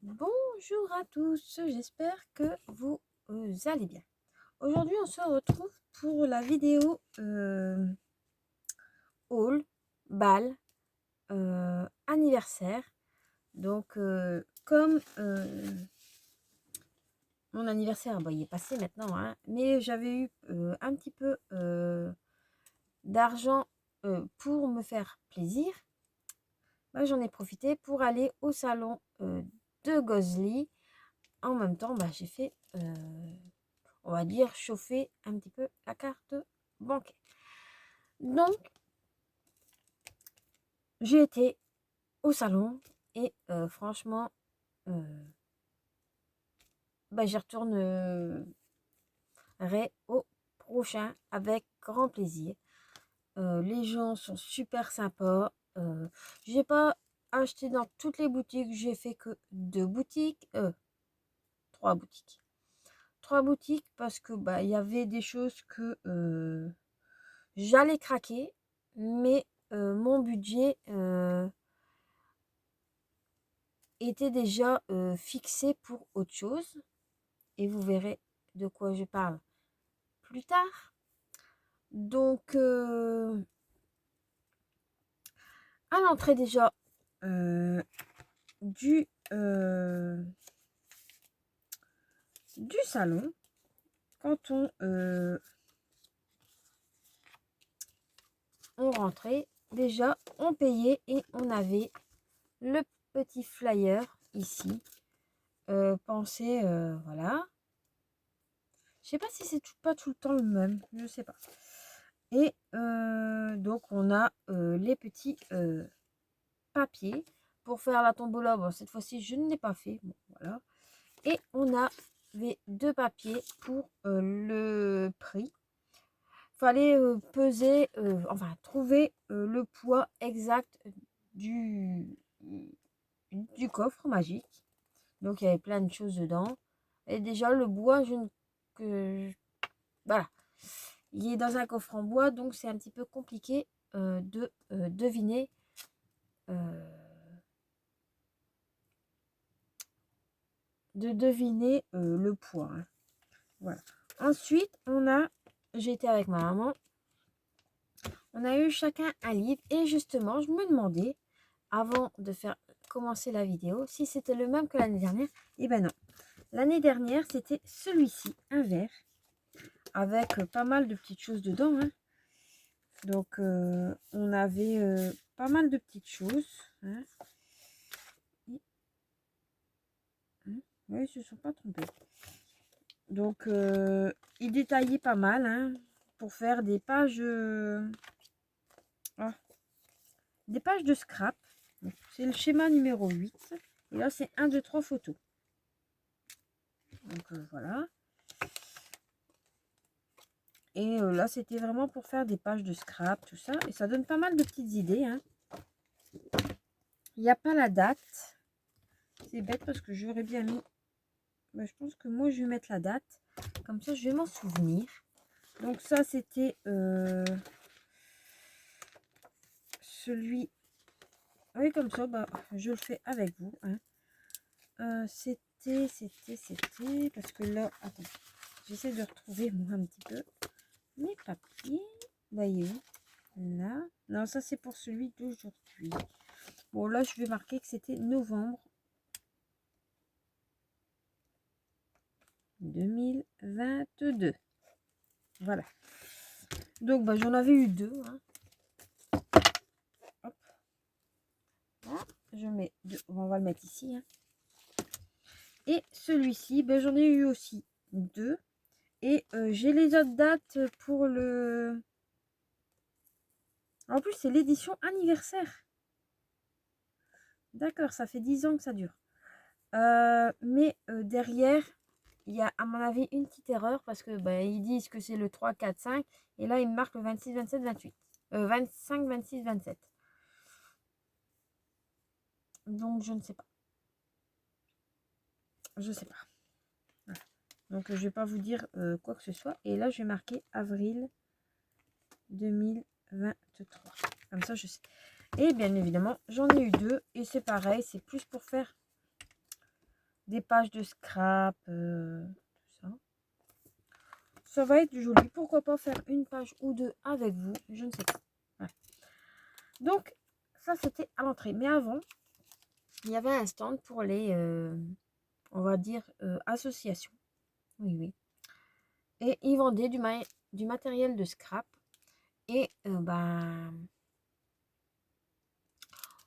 Bonjour à tous, j'espère que vous allez bien. Aujourd'hui, on se retrouve pour la vidéo haul, bal, anniversaire. Donc, comme mon anniversaire, il est passé maintenant, hein, mais j'avais eu un petit peu d'argent pour me faire plaisir. J'en ai profité pour aller au salon de Gozli. En même temps, j'ai fait, on va dire, chauffer un petit peu la carte bancaire. Donc, j'ai été au salon et franchement, j'y retournerai au prochain avec grand plaisir. Les gens sont super sympas. J'ai pas acheté dans toutes les boutiques, j'ai fait que 2 boutiques, 3 boutiques. 3 boutiques parce que il y avait des choses que j'allais craquer, mais mon budget était déjà fixé pour autre chose. Et vous verrez de quoi je parle plus tard. Donc, à l'entrée déjà du, du salon, quand on rentrait, déjà on payait et on avait le petit flyer ici. Pensez, voilà. Je sais pas si c'est pas tout le temps le même, je sais pas. Et donc on a les petits papiers pour faire la tombola. Bon, cette fois-ci je ne l'ai pas fait. Bon, voilà. Et on avait 2 papiers pour le prix. Fallait peser, enfin trouver le poids exact du, du coffre magique. Donc il y avait plein de choses dedans. Et déjà le bois, voilà. Il est dans un coffre en bois, donc c'est un petit peu compliqué de deviner le poids, hein. Voilà. Ensuite, j'ai été avec ma maman, on a eu chacun un livre et justement, je me demandais, avant de faire commencer la vidéo, si c'était le même que l'année dernière. Et ben non. L'année dernière, c'était celui-ci, un vert, avec pas mal de petites choses dedans, hein. Donc, on avait pas mal de petites choses, hein. Oui, ils se sont pas trompés. Donc, il détaillait pas mal, hein, pour faire des pages, des pages de scrap. C'est le schéma numéro 8. Et là, c'est 1, 2, 3 photos. Donc, voilà. Et là, c'était vraiment pour faire des pages de scrap, tout ça. Et ça donne pas mal de petites idées, hein. Il n'y a pas la date. C'est bête parce que j'aurais bien mis... je pense que moi, je vais mettre la date. Comme ça, je vais m'en souvenir. Donc ça, c'était celui... Oui, comme ça, je le fais avec vous, hein. C'était... Parce que là... Attends. J'essaie de retrouver, moi, un petit peu mes papiers. Voyez là. Non, ça, c'est pour celui d'aujourd'hui. Bon, là, je vais marquer que c'était novembre 2022. Voilà. Donc, j'en avais eu 2, hein. Hop. Là, je mets 2. On va le mettre ici, hein. Et celui-ci, j'en ai eu aussi 2. Et j'ai les autres dates pour le... En plus, c'est l'édition anniversaire. D'accord, ça fait 10 ans que ça dure. Mais derrière, il y a à mon avis une petite erreur parce que ils disent que c'est le 3, 4, 5. Et là, ils marquent le 26, 27, 28. 25, 26, 27. Donc, je ne sais pas. Je sais pas. Voilà. Donc, je vais pas vous dire quoi que ce soit. Et là, je vais marquer avril 2023. Comme ça, je sais. Et bien évidemment, j'en ai eu 2. Et c'est pareil, c'est plus pour faire des pages de scrap, tout ça. Ça va être joli. Pourquoi pas faire une page ou deux avec vous? Je ne sais pas. Voilà. Donc, ça, c'était à l'entrée. Mais avant, il y avait un stand pour les, on va dire, associations. Oui, oui. Et ils vendaient du matériel de scrap. Et ben,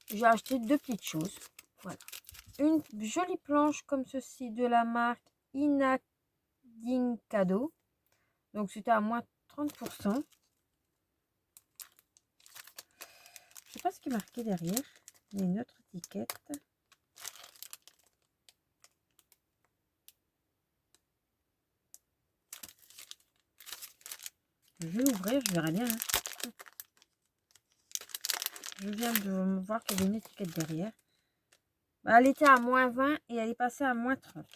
j'ai acheté deux petites choses. Voilà. Une jolie planche comme ceci de la marque Inadincado. Donc c'était à moins 30%. Je sais pas ce qui est marqué derrière. Il y a une autre étiquette. Je vais l'ouvrir, je verrai bien. Hein. Je viens de voir qu'il y avait une étiquette derrière. Bah, elle était à moins 20 et elle est passée à moins 30.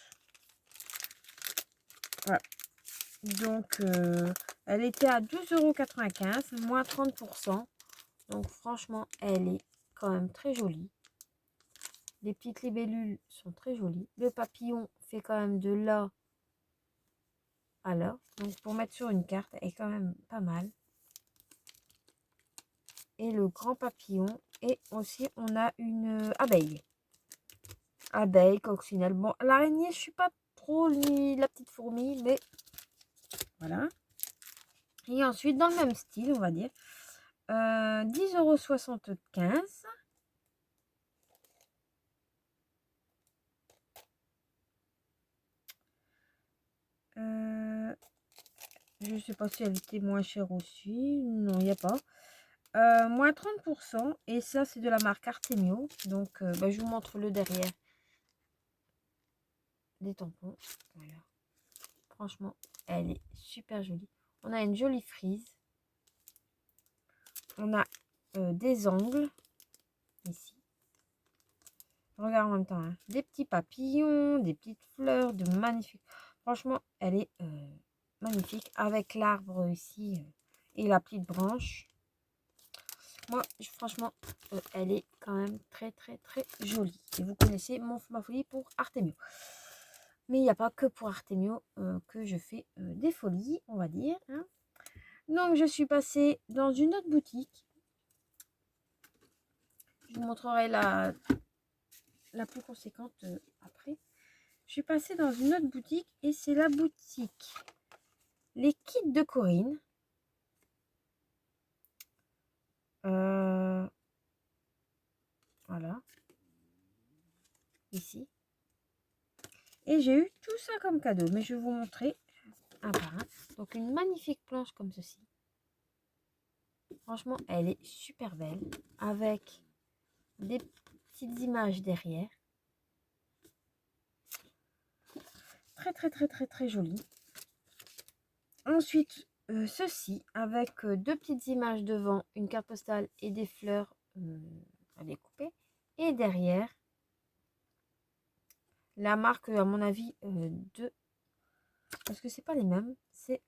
Voilà. Donc, elle était à 12,95 €, moins 30%. Donc, franchement, elle est quand même très jolie. Les petites libellules sont très jolies. Le papillon fait quand même de là à là. Donc, pour mettre sur une carte, elle est quand même pas mal. Et le grand papillon. Et aussi, on a une abeille. Abeille, coccinelle. Bon, l'araignée, je suis pas trop ni la petite fourmi, mais voilà. Et ensuite, dans le même style, on va dire, 10,75 €. Je sais pas si elle était moins chère aussi. Non, il n'y a pas. Moins 30%. Et ça, c'est de la marque Artemio. Donc, bah, je vous montre le derrière des tampons. Voilà. Franchement, elle est super jolie. On a une jolie frise. On a des angles ici. Je regarde en même temps. Hein. Des petits papillons, des petites fleurs, de magnifiques. Franchement, elle est magnifique. Avec l'arbre ici et la petite branche. Moi, franchement, elle est quand même très, très, très jolie. Et vous connaissez ma folie pour Artemio. Mais il n'y a pas que pour Artemio que je fais des folies, on va dire. Hein. Donc, je suis passée dans une autre boutique. Je vous montrerai la plus conséquente après. Je suis passée dans une autre boutique et c'est la boutique Les Kits de Corinne. Voilà. Ici. Et j'ai eu tout ça comme cadeau. Mais je vais vous montrer un par un. Donc une magnifique planche comme ceci. Franchement, elle est super belle. Avec des petites images derrière. Très très très très très jolie. Ensuite, ceci avec deux petites images devant, une carte postale et des fleurs à découper. Et derrière, la marque, à mon avis, de... Parce que c'est pas les mêmes. C'est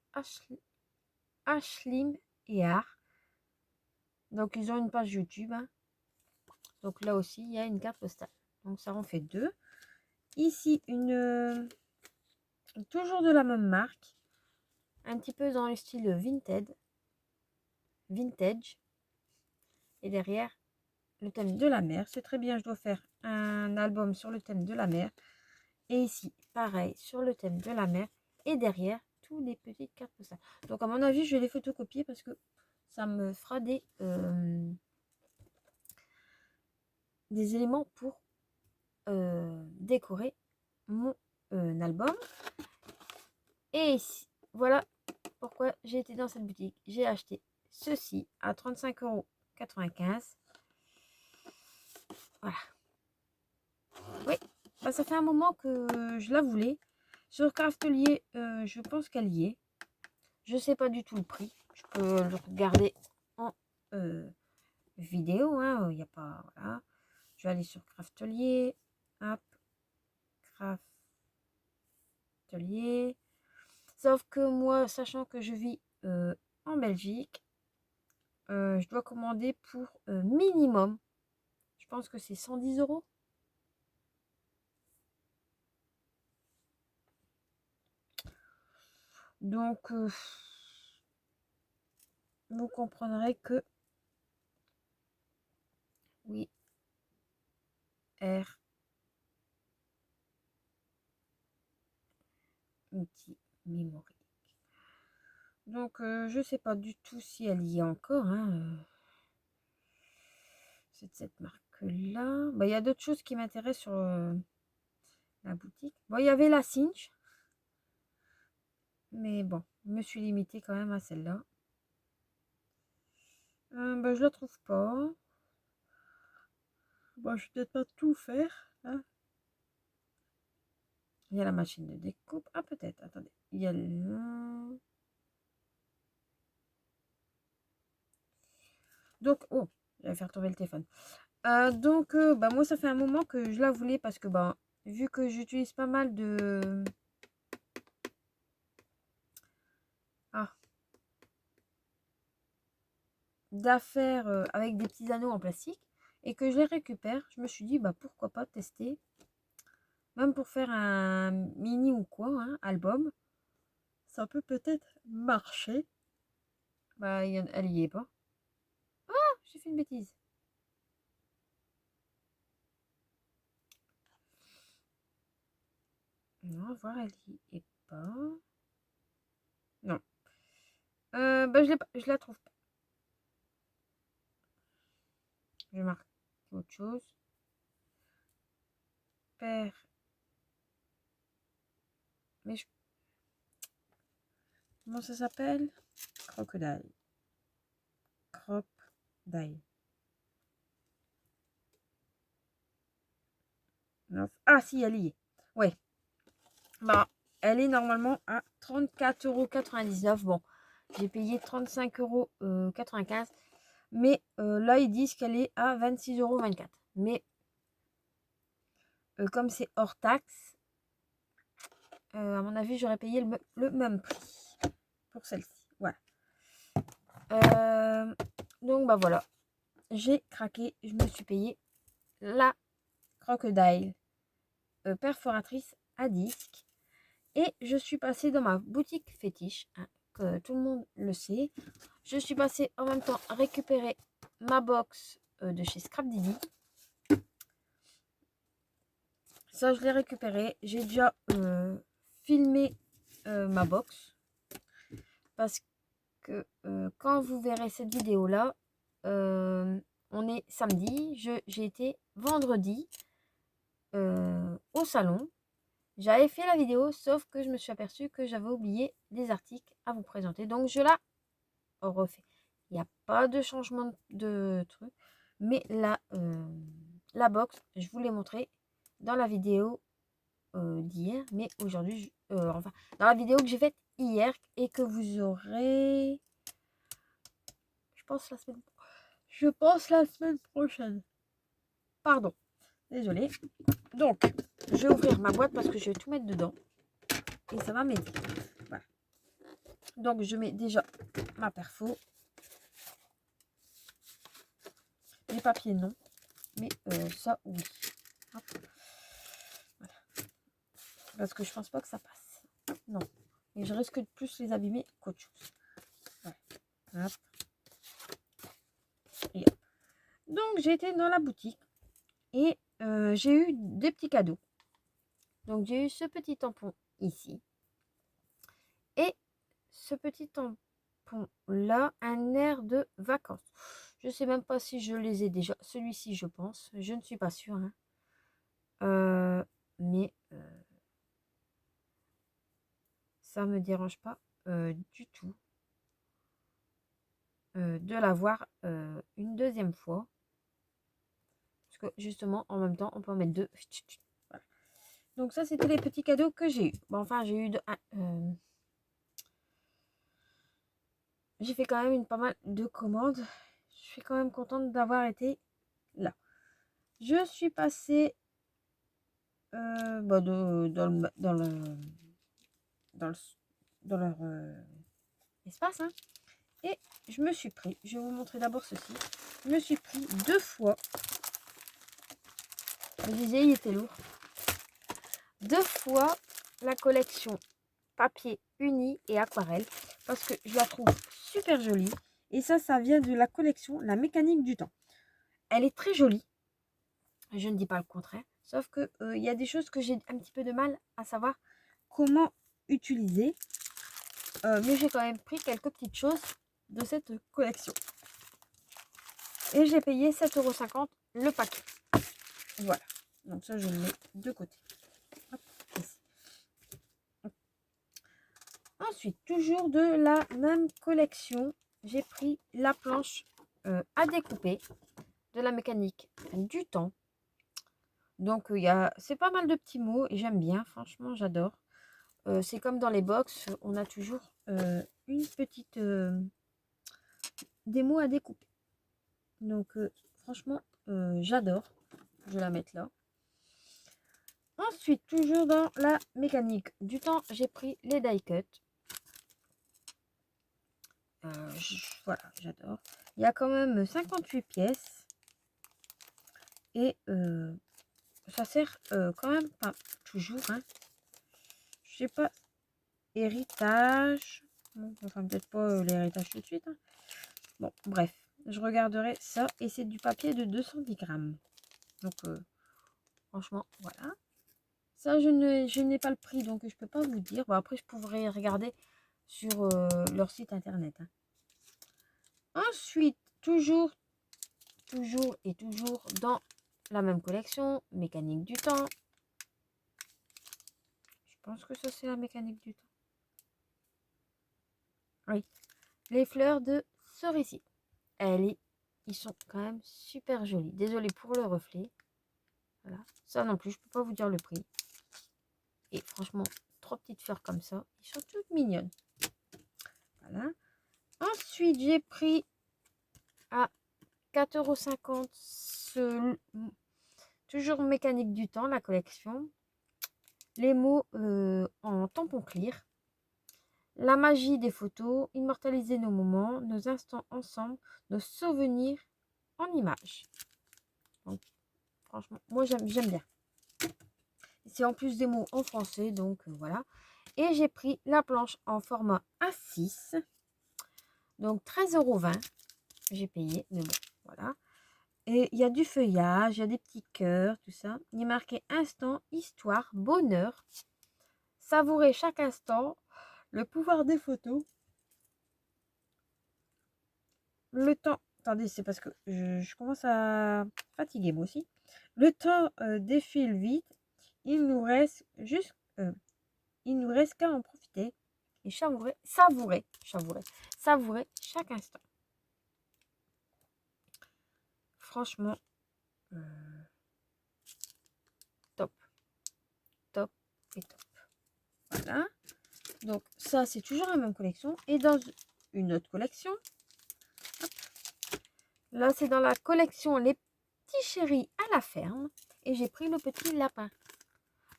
Ashlim et Art. Donc, ils ont une page YouTube. Hein. Donc, là aussi, il y a une carte postale. Donc, ça en fait deux. Ici, une... toujours de la même marque. Un petit peu dans le style vintage. Et derrière, le thème de la mer. C'est très bien, je dois faire un album sur le thème de la mer. Et ici, pareil, sur le thème de la mer. Et derrière, tous les petites cartes postales. Donc, à mon avis, je vais les photocopier parce que ça me fera des éléments pour décorer mon album. Et ici, voilà pourquoi j'ai été dans cette boutique. J'ai acheté ceci à 35,95 €. Voilà. Oui, bah, ça fait un moment que je la voulais. Sur Craftelier, je pense qu'elle y est. Je sais pas du tout le prix. Je peux le regarder en vidéo. Hein. Il n'y a pas... Voilà. Je vais aller sur Craftelier. Hop. Craftelier. Sauf que moi, sachant que je vis en Belgique, je dois commander pour minimum. Je pense que c'est 110 €. Donc, vous comprendrez que oui, R, outil mémorique. Donc, je sais pas du tout si elle y est encore. Hein, c'est de cette marque-là. Bah, il y a d'autres choses qui m'intéressent sur la boutique. Bon, il y avait la Cinch. Mais bon, je me suis limitée quand même à celle-là. Bah, je la trouve pas. Bon, je vais peut-être pas tout faire. Hein. Il y a la machine de découpe. Ah, peut-être. Attendez. Il y a le... Donc, oh, j'allais faire tomber le téléphone. Donc, bah, moi, ça fait un moment que je la voulais parce que, bah, vu que j'utilise pas mal de... Ah, d'affaires avec des petits anneaux en plastique et que je les récupère, je me suis dit, bah, pourquoi pas tester. Même pour faire un mini ou quoi, hein, album. Ça peut peut-être marcher. Bah, elle y est pas. Ah, j'ai fait une bêtise. Non, voir, elle y est pas. Non. Bah, je la trouve pas. Je vais marquer autre chose. Père. Mais je... Comment ça s'appelle? Crocodile. Crocodile. Ah, si, elle y est. Ouais. Bah, elle est normalement à 34,99 €. Bon, j'ai payé 35,95 €. Mais là, ils disent qu'elle est à 26,24 €. Mais comme c'est hors taxe, à mon avis, j'aurais payé le même prix pour celle-ci. Voilà. Donc, bah voilà. J'ai craqué. Je me suis payé la Crocodile perforatrice à disque. Et je suis passée dans ma boutique fétiche, hein, que tout le monde le sait. Je suis passée en même temps récupérer ma box de chez Scrap Didi. Ça, je l'ai récupéré. J'ai déjà filmé ma box. Parce que quand vous verrez cette vidéo-là, on est samedi. J'ai été vendredi au salon. J'avais fait la vidéo, sauf que je me suis aperçue que j'avais oublié des articles à vous présenter. Donc, je la refais. Il n'y a pas de changement de truc. Mais la box, je vous l'ai montré dans la vidéo d'hier. Mais aujourd'hui, enfin, dans la vidéo que j'ai faite hier et que vous aurez... Je pense la semaine prochaine. Pardon. Désolée. Donc, je vais ouvrir ma boîte parce que je vais tout mettre dedans. Et ça va m'aider. Voilà. Donc, je mets déjà ma perfo. Les papiers, non. Mais ça, oui. Hop. Voilà. Parce que je pense pas que ça passe. Non. Et je risque de plus les abîmer qu'autre chose. Voilà. Hop. Et hop. Donc, j'ai été dans la boutique. Et j'ai eu des petits cadeaux. Donc, j'ai eu ce petit tampon ici. Et ce petit tampon là, un air de vacances. Je sais même pas si je les ai déjà. Celui-ci, je pense. Je ne suis pas sûre. Hein. Mais ça me dérange pas du tout de l'avoir une deuxième fois. Parce que justement, en même temps, on peut en mettre deux. Voilà. Donc ça, c'était les petits cadeaux que j'ai eu. Bon, enfin, j'ai eu j'ai fait quand même pas mal de commandes. Je suis quand même contente d'avoir été là. Je suis passée bah, dans leur espace. Hein, et je me suis pris, je vais vous montrer d'abord ceci. Je me suis pris 2 fois. Je disais, il était lourd. 2 fois la collection papier uni et aquarelle parce que je la trouve super jolie. Et ça vient de la collection La Mécanique du Temps. Elle est très jolie. Je ne dis pas le contraire. Sauf que il y a des choses que j'ai un petit peu de mal à savoir comment utiliser. Mais j'ai quand même pris quelques petites choses de cette collection. Et j'ai payé 7,50 € le paquet. Voilà. Donc ça, je le mets de côté. Hop, ici. Hop. Ensuite, toujours de la même collection, j'ai pris la planche à découper de La Mécanique du Temps. Donc, c'est pas mal de petits mots et j'aime bien. Franchement, j'adore. C'est comme dans les box, on a toujours une petite des mots à découper. Donc, franchement, j'adore. Je vais la mettre là. Ensuite, toujours dans La Mécanique du Temps, j'ai pris les die cut. Voilà, j'adore. Il y a quand même 58 pièces. Et ça sert quand même pas toujours. Hein. Je sais pas, héritage. Bon, enfin, peut-être pas l'héritage tout de suite. Hein. Bon, bref, je regarderai ça. Et c'est du papier de 210 grammes. Donc, franchement, voilà. Ça, je n'ai pas le prix, donc je peux pas vous dire. Bon, après, je pourrais regarder sur leur site internet. Hein. Ensuite, toujours dans la même collection, Mécanique du Temps. Je pense que ça, c'est La Mécanique du Temps. Oui. Les fleurs de cerisier. Ils sont quand même super jolis. Désolée pour le reflet. Voilà. Ça non plus, je peux pas vous dire le prix. Et franchement, 3 petites fleurs comme ça. Ils sont toutes mignonnes. Voilà. Ensuite, j'ai pris à 4,50 € toujours Mécanique du Temps, la collection. Les mots en tampon clear. La magie des photos, immortaliser nos moments, nos instants ensemble, nos souvenirs en images. Donc, franchement, moi j'aime bien. C'est en plus des mots en français, donc voilà. Et j'ai pris la planche en format A6. Donc 13,20 € j'ai payé, mais bon, voilà. Et il y a du feuillage, il y a des petits cœurs, tout ça. Il est marqué instant, histoire, bonheur. Savourer chaque instant, le pouvoir des photos. Le temps, attendez, c'est parce que je commence à fatiguer moi aussi. Le temps défile vite. Il nous reste qu'à en profiter et savourer chaque instant. Franchement, top et top. Voilà. Donc ça, c'est toujours la même collection. Et dans une autre collection, hop, là, c'est dans la collection Les Petits Chéris à la ferme. Et j'ai pris le petit lapin.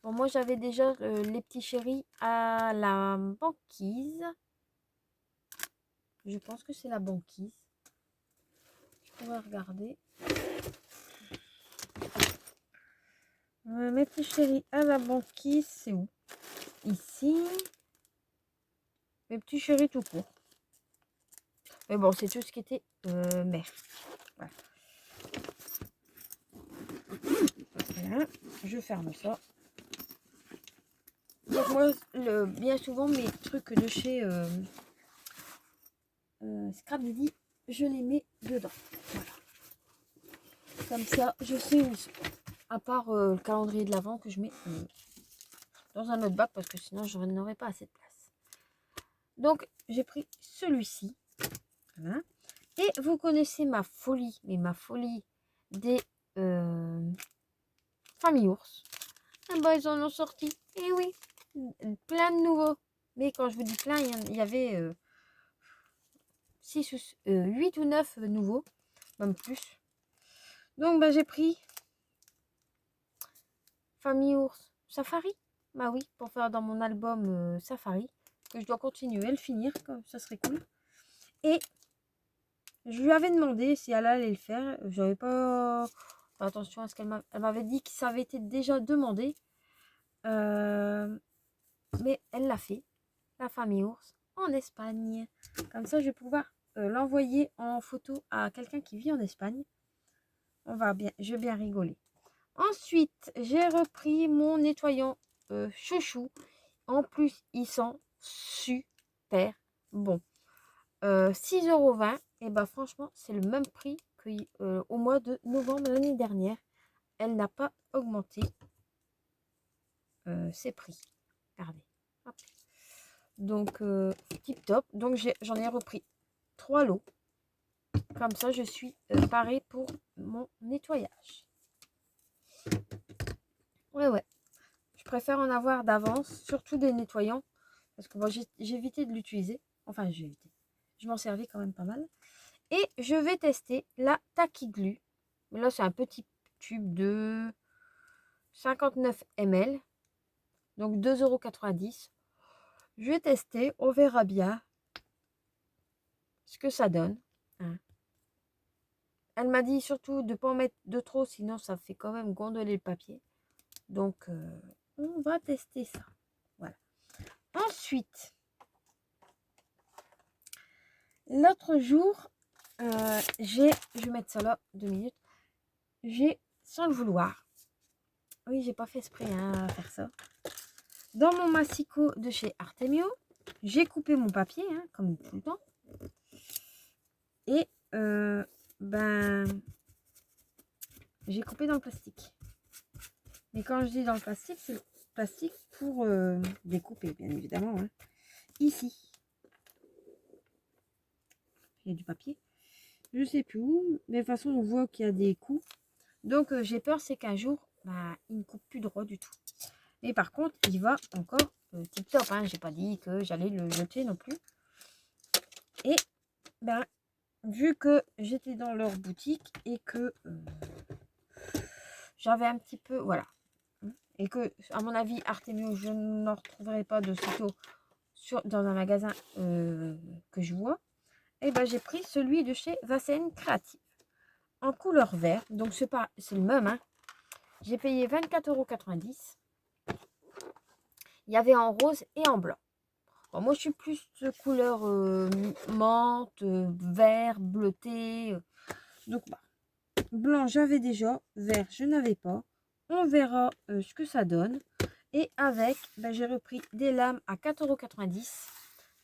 Bon, moi, j'avais déjà les petits chéris à la banquise. Je pense que c'est la banquise. On va regarder. Mes petits chéris à la banquise, c'est où? Ici. Mes petits chéris tout court. Mais bon, c'est tout ce qui était mer. Voilà. Voilà. Je ferme ça. Donc moi, bien souvent, mes trucs de chez Scrapdaddy, je les mets dedans. Voilà. Comme ça, je sais où ils sont. À part le calendrier de l'Avent que je mets dans un autre bac parce que sinon, je n'aurais pas assez de place. Donc, j'ai pris celui-ci. Voilà. Et vous connaissez ma folie, mais ma folie des familles ours. Ah bah, ils en ont sorti. Et oui, plein de nouveaux. Mais quand je vous dis plein, il y avait 8 ou 9 nouveaux, même plus. Donc, bah, j'ai pris Famille Ours Safari. Bah oui, pour faire dans mon album Safari, que je dois continuer à le finir, comme ça serait cool. Et je lui avais demandé si elle allait le faire. J'avais pas fait attention à ce qu'elle m'avait dit que ça avait été déjà demandé. Mais elle l'a fait. la famille ours en Espagne. Comme ça, je vais pouvoir l'envoyer en photo à quelqu'un qui vit en Espagne. Je vais bien rigoler. Ensuite, j'ai repris mon nettoyant chouchou. En plus, il sent super bon. 6,20 €. Et bah franchement, c'est le même prix qu'au mois de novembre l'année dernière. Elle n'a pas augmenté ses prix. Regardez. Hop. Donc, tip top. Donc, j'en ai repris 3 lots. Comme ça, je suis parée pour mon nettoyage. Ouais. Je préfère en avoir d'avance, surtout des nettoyants. Parce que bon, j'ai évité de l'utiliser. Enfin, j'ai évité. Je m'en servis quand même pas mal. Et je vais tester la Tacky Glue. Là, c'est un petit tube de 59 ml. Donc 2,90 €. Je vais tester. On verra bien ce que ça donne. Hein. Elle m'a dit surtout de ne pas en mettre de trop, sinon ça fait quand même gondoler le papier. Donc, on va tester ça. Voilà. Ensuite, l'autre jour, je vais mettre ça là, 2 minutes. J'ai, sans le vouloir, oui, j'ai pas fait exprès à faire ça. Dans mon massicot de chez Artemio, j'ai coupé mon papier, hein, comme tout le temps. Et, j'ai coupé dans le plastique. Mais quand je dis dans le plastique, c'est le plastique pour découper, bien évidemment. Hein. Ici. Il y a du papier. Je sais plus où, mais de toute façon, on voit qu'il y a des coups. Donc, j'ai peur, c'est qu'un jour, il ne coupe plus droit du tout. Mais par contre, il va encore tip top. Hein. J'ai pas dit que j'allais le jeter non plus. Et, vu que j'étais dans leur boutique et que j'avais un petit peu, voilà. Et que, à mon avis, Artemio, je n'en retrouverai pas de sitôt dans un magasin que je vois. Et j'ai pris celui de chez Vassen Creative en couleur vert. Donc c'est le même. Hein. J'ai payé 24,90 €. Il y avait en rose et en blanc. Bon, moi je suis plus de couleur menthe, vert, bleuté. Donc blanc j'avais déjà, vert je n'avais pas. On verra ce que ça donne. Et avec, j'ai repris des lames à 4,90 €.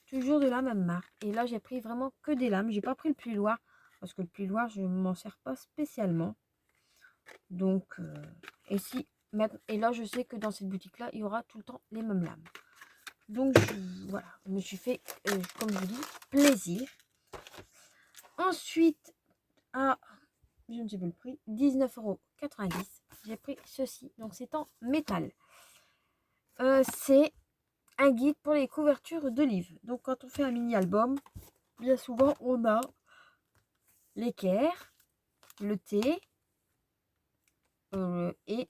Toujours de la même marque. Et là, j'ai pris vraiment que des lames. J'ai pas pris le pli Loire. Parce que le pli Loire, je ne m'en sers pas spécialement. Donc, et là, je sais que dans cette boutique-là, il y aura tout le temps les mêmes lames. Donc, voilà. Je me suis fait, comme je vous dis, plaisir. Ensuite, je ne sais plus le prix, 19,90 €. J'ai pris ceci. Donc, c'est en métal. C'est un guide pour les couvertures de livres. Donc, quand on fait un mini-album, bien souvent, on a l'équerre, le thé, et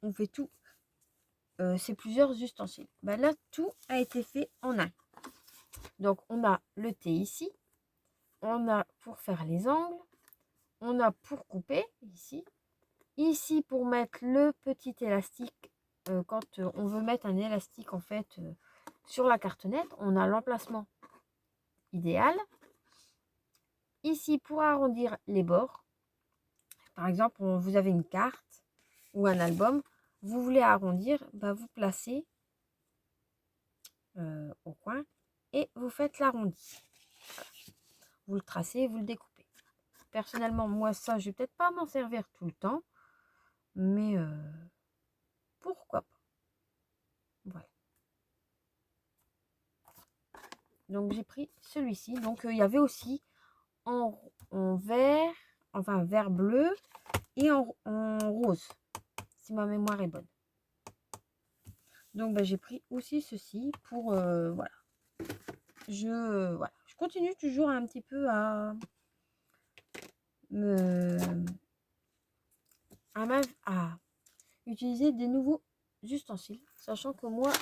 on fait tout. C'est plusieurs ustensiles. Là, tout a été fait en un. Donc, on a le thé ici. On a pour faire les angles. On a pour couper ici. Ici, pour mettre le petit élastique. Quand on veut mettre un élastique, en fait, sur la cartonnette, on a l'emplacement idéal. Ici, pour arrondir les bords. Par exemple, vous avez une carte ou un album. Vous voulez arrondir, vous placez au coin et vous faites l'arrondi. Voilà. Vous le tracez, vous le découpez. Personnellement, moi, ça, je vais peut-être pas m'en servir tout le temps, mais pourquoi pas. Voilà. Donc, j'ai pris celui-ci. Donc, il y avait aussi en vert, enfin vert bleu et en rose, si ma mémoire est bonne. Donc, j'ai pris aussi ceci pour, voilà. Je continue toujours un petit peu à utiliser des nouveaux ustensiles, sachant que moi,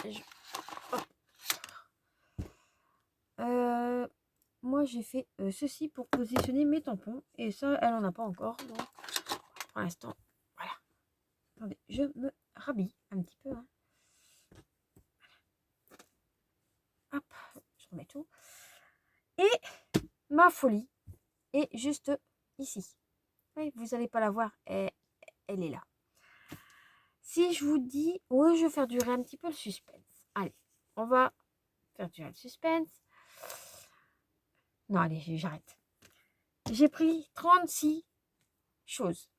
j'ai fait ceci pour positionner mes tampons et ça, elle en a pas encore. Donc, pour l'instant, voilà. Attendez, je me rhabille un petit peu. Hein. Hop. tout. Et ma folie est juste ici. Oui, vous n'allez pas la voir, elle est là. Si je vous dis, oui, je vais faire durer un petit peu le suspense. Allez, on va faire durer le suspense. Non, allez, j'arrête. J'ai pris 36 choses.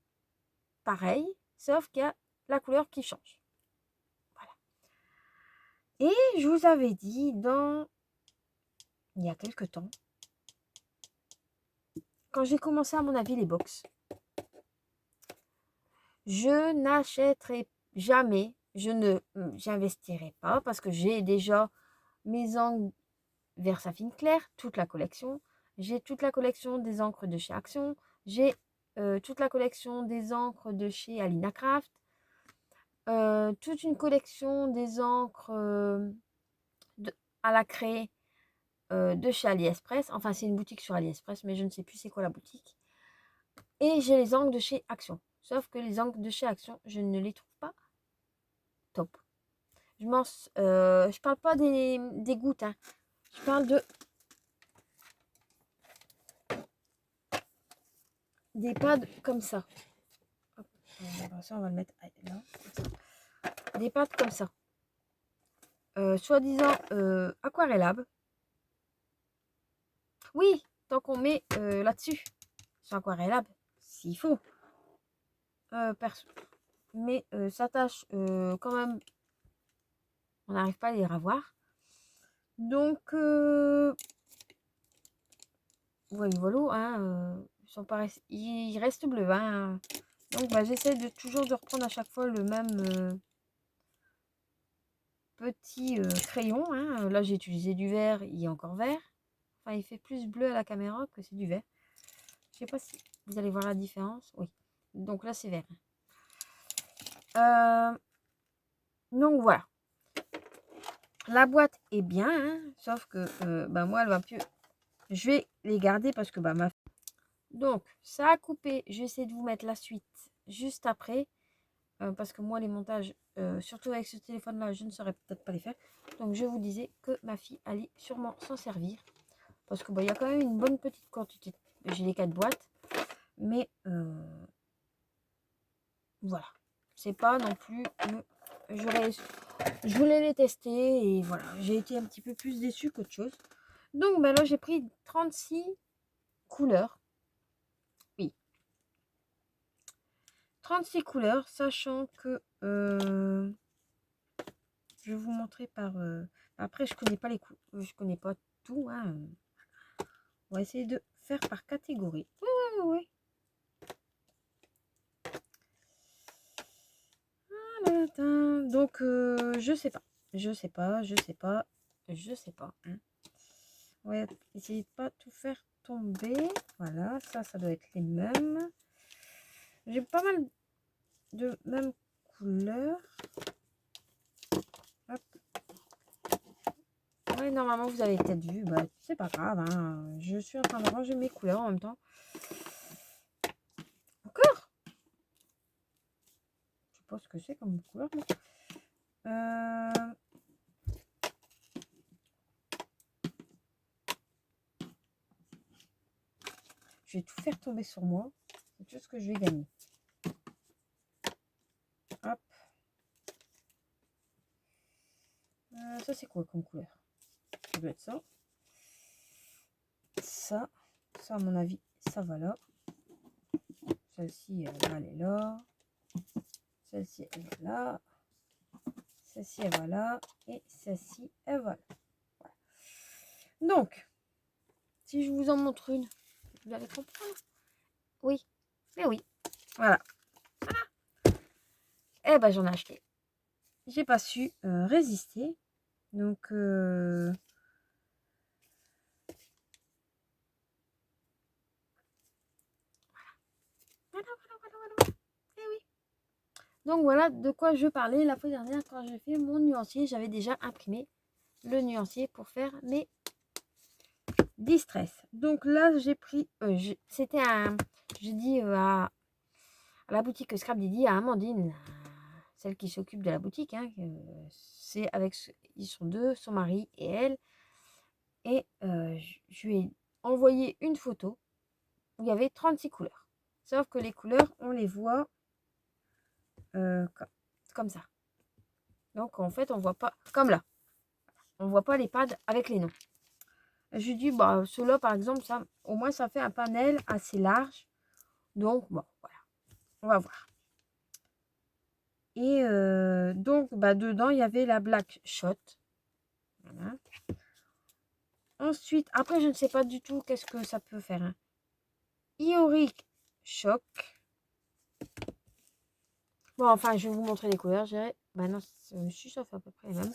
Pareil, sauf qu'il y a la couleur qui change. Voilà. Et je vous avais dit il y a quelques temps, quand j'ai commencé à mon avis les box, je n'achèterai jamais, j'investirai pas parce que j'ai déjà mes encres Versafine Clair, toute la collection. J'ai toute la collection des encres de chez Action. J'ai toute la collection des encres de chez Alina Craft. Toute une collection des encres à la craie de chez AliExpress. Enfin, c'est une boutique sur AliExpress, mais je ne sais plus c'est quoi la boutique. Et j'ai les encres de chez Action. Sauf que les encres de chez Action, je ne les trouve pas top. Je parle pas des gouttes, hein. Je parle des pads comme ça. Hop, ça, on va le mettre là. Des pads comme ça. Soi-disant aquarellable. Oui, tant qu'on met là-dessus. C'est aquarellable, s'il faut. Mais ça tâche quand même. On n'arrive pas à les revoir. Donc, voilà, hein, ils restent bleus. Hein. Donc, j'essaie toujours de reprendre à chaque fois le même petit crayon. Hein. Là, j'ai utilisé du vert, il est encore vert. Enfin, il fait plus bleu à la caméra que c'est du vert. Je sais pas si vous allez voir la différence. Oui. Donc là, c'est vert. Donc, voilà. La boîte est bien, hein, sauf que moi, elle va plus. Je vais les garder parce que Donc, ça a coupé. Je vais essayer de vous mettre la suite juste après. Parce que moi, les montages, surtout avec ce téléphone-là, je ne saurais peut-être pas les faire. Donc, je vous disais que ma fille allait sûrement s'en servir. Parce que il y a quand même une bonne petite quantité. J'ai les 4 boîtes. Mais voilà. C'est pas non plus. Je voulais les tester et voilà. J'ai été un petit peu plus déçue qu'autre chose. Donc là, j'ai pris 36 couleurs. Oui. 36 couleurs, sachant que je vais vous montrer par. Après, je connais pas les couleurs. Je connais pas tout. Hein. On va essayer de faire par catégorie. Oui. Donc, je sais pas. Hein. On va essayer de pas tout faire tomber. Voilà, ça doit être les mêmes. J'ai pas mal de mêmes couleurs. Hop. Ouais, normalement, vous avez peut-être vu. C'est pas grave. Hein. Je suis en train de ranger mes couleurs en même temps. Encore? Je sais pas ce que c'est comme couleur. Je vais tout faire tomber sur moi. C'est tout ce que je vais gagner. Hop. Ça, c'est quoi comme couleur? Ça doit être ça. Ça, à mon avis, ça va là. Celle-ci, elle est là. Celle-ci, elle va là. Celle-ci, elle va là. Et celle-ci, elle va là. Voilà. Donc, si je vous en montre une, vous allez comprendre. Oui, mais oui. Voilà. Eh ben, j'en ai acheté. J'ai pas su résister. Donc, voilà. Eh oui. Donc, voilà de quoi je parlais la fois dernière quand j'ai fait mon nuancier. J'avais déjà imprimé le nuancier pour faire mes distress. Donc là, j'ai pris... c'était un... J'ai dit à la boutique Scrap Didi, à Amandine, celle qui s'occupe de la boutique. Hein, c'est avec... Ils sont deux, son mari et elle. Et je lui ai envoyé une photo où il y avait 36 couleurs. Sauf que les couleurs, on les voit comme ça. Donc en fait, on voit pas, comme là, on voit pas les pads avec les noms. Je lui dis, bah, ceux-là, par exemple, ça, au moins, ça fait un panel assez large. Donc, bon, voilà, on va voir. Et donc, bah, dedans, il y avait la Black Shot. Voilà. Ensuite, après, je ne sais pas du tout qu'est-ce que ça peut faire. Hein. Ioric Shock. Bon, enfin, je vais vous montrer les couleurs. Bah non, je suis sauf à peu près les mêmes.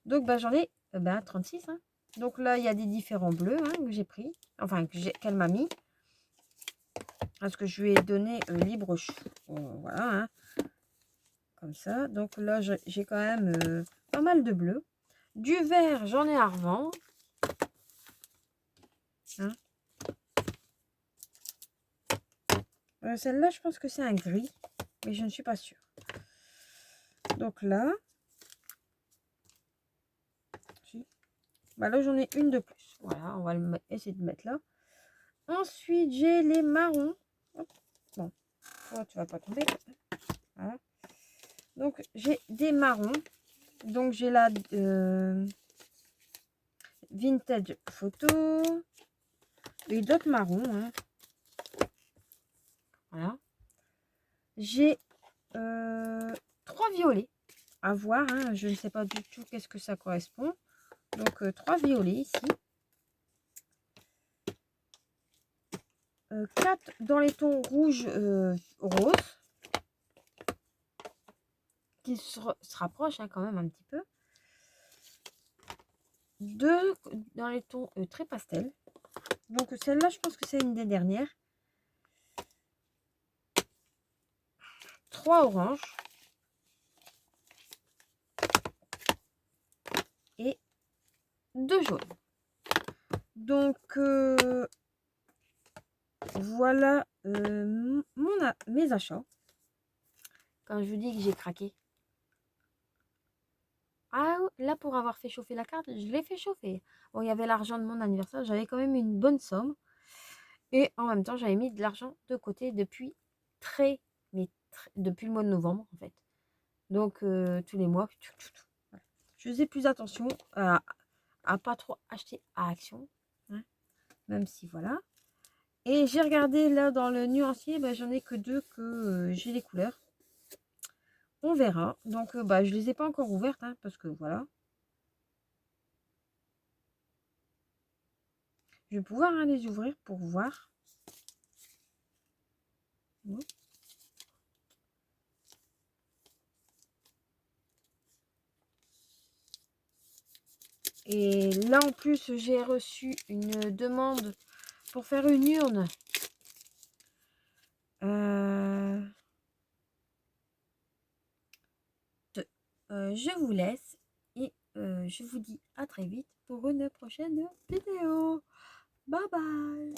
Donc, bah, j'en ai 36. Hein. Donc là, il y a des différents bleus hein, que j'ai pris. Enfin, qu'elle m'a mis. Parce que je lui ai donné libre choix. Voilà. Hein. Comme ça. Donc là, j'ai quand même pas mal de bleus. Du vert, j'en ai à revendre. Hein. Celle-là, je pense que c'est un gris. Mais je ne suis pas sûre. Donc là. Bah là, j'en ai une de plus. Voilà, on va essayer de mettre là. Ensuite, j'ai les marrons. Hop. Bon, toi, tu vas pas tomber. Voilà. Donc, j'ai des marrons. Donc, j'ai la Vintage Photo. Et d'autres marrons. Hein. Voilà. J'ai 3 violets à voir. Hein. Je ne sais pas du tout qu'est-ce que ça correspond. Donc, 3 violets ici. 4 dans les tons rouge, rose. Qui se rapprochent hein, quand même un petit peu. 2 dans les tons très pastel. Donc celle-là, je pense que c'est une des dernières. 3 oranges. Et 2 jaunes. Donc voilà mes achats. Quand je vous dis que j'ai craqué. Ah, là, pour avoir fait chauffer la carte, je l'ai fait chauffer. Bon, il y avait l'argent de mon anniversaire. J'avais quand même une bonne somme. Et en même temps, j'avais mis de l'argent de côté depuis depuis le mois de novembre, en fait. Donc, tous les mois. Voilà. Je faisais plus attention à pas trop acheter à Action. Hein, même si, voilà. Et j'ai regardé là dans le nuancier, bah, j'en ai que 2 que j'ai les couleurs. On verra. Donc, bah, je les ai pas encore ouvertes, hein, parce que voilà. Je vais pouvoir hein, les ouvrir pour voir. Oui. Et là, en plus, j'ai reçu une demande pour faire une urne. Je vous laisse et je vous dis à très vite pour une prochaine vidéo. Bye bye.